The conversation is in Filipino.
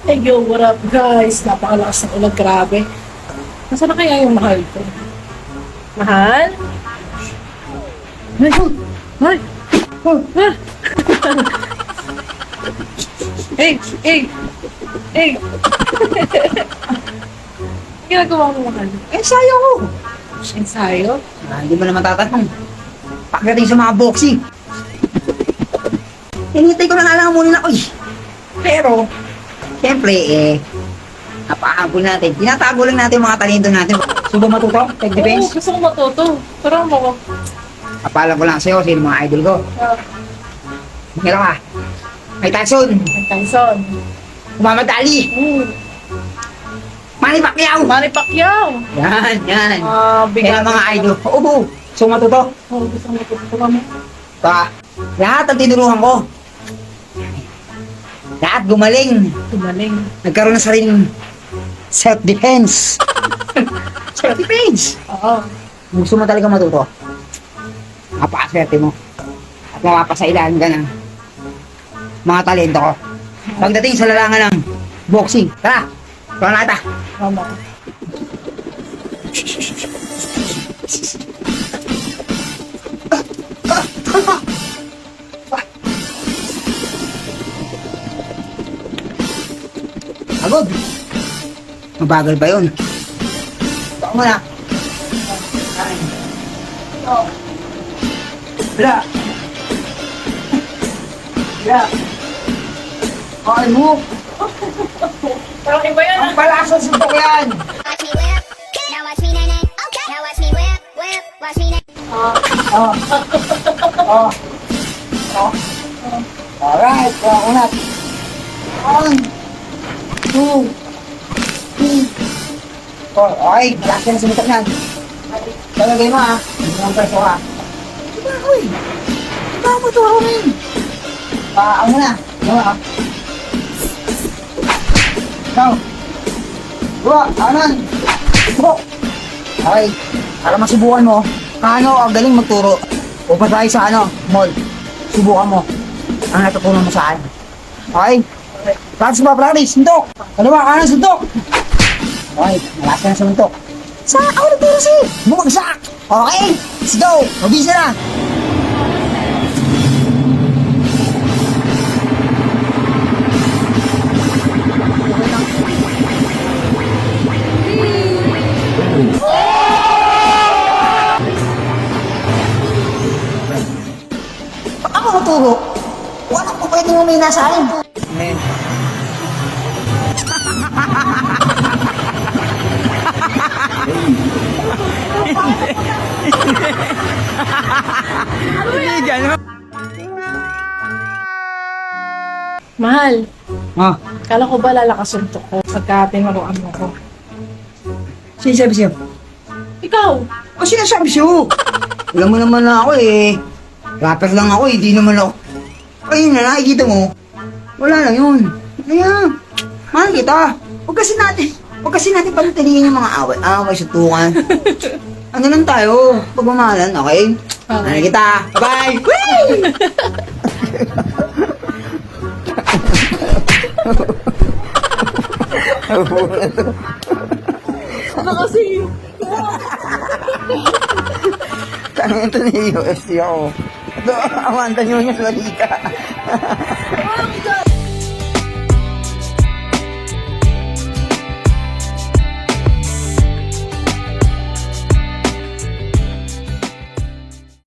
Hey yo, what up guys? Napakalakas ng ulan, grabe. Nasaan na kaya yung mahal ko? Mahal? Ay! Ay! Oh, ah! Hey! Hey! Hey! Ang ginagawa mo, mahal? Ensayo ko. Ensayo? Hindi mo naman tatanong. Pagdating sa mga boxing. Hinihintay ko na nga lang muna ako eh. Pero, siyempre napakagul natin. Tinatago lang natin yung mga talento natin. Subo matuto? Tag Oo, defense? gusto ko matuto. Pero mo ko. Apalam ko lang sa'yo, sino mga idol ko. Mahirap ka. May Tyson, Ang Tyson. Muhammad Ali, Manny Pacquiao. Manny Pacquiao. Yan, yan. Yan Bigat. ang mga idol. Oo, so matuto. Oo, gusto ko matuto kami. Lahat ang tinuruhan ko. Lahat gumaling. Tumaling. Nagkaroon ng sariling self-defense. Self-defense. Oo. Gusto mo talaga matuto. Napakaswerte mo. At mapapasailahan ka ng mga talento ko. Pagdating sa larangan ng boxing. Tara! Tara na kita! Tama. Agod! Mabagal ba yun? Ito mo na. Wala. Wala. Okay mo. Parang iba yan. Ang palaso suntok yan. Watch me whip, now watch me nae nae. Okay. Now watch me whip, whip, watch me nae. Oh. Oh. Oh. Alright. Unat. 1, 2, 3, 4. Okay. Last yan sumutok yan. Talagay mo ha. Hindi mo ang preso ha. Diba ako eh. Diba mo ito ako rin. Ang muna. Diba ha. Ikaw. Diba. Anan. Buk. Okay. Para masubukan mo. Paano ang galing magturo. O pa tayo sa mall. Subukan mo. Ang natutunan mo saan. Okay. Practice ba? Practice. Suntok. Kaliwa. Kanan. Suntok. Okay. Malas ka na sa suntok. Sa ako nagturo si. Bumagsak. Okay. Let's go. Mabisa na. Ako maturo. Wala ko pwedeng umina sa akin. Amen. Mahal, Ah, kala ko ba lalakas suntok ko pagka tinuruan mo ko? sinasabi sa'yo? Ikaw! O sinasabi sa'yo? Alam mo naman na ako eh. Rapper lang ako eh, di naman ako. Ayun na, nakikita mo. Wala lang yun. Kaya, mahal kita. Huwag kasi natin palitalingin yung mga away suntukan. Ano lang tayo, pagmamahalan, okay? Mahal kita. Bye-bye! Whee! Ano kasi? Tanong ito ni UFC ako. Ito, awanta nyo niya sa balita.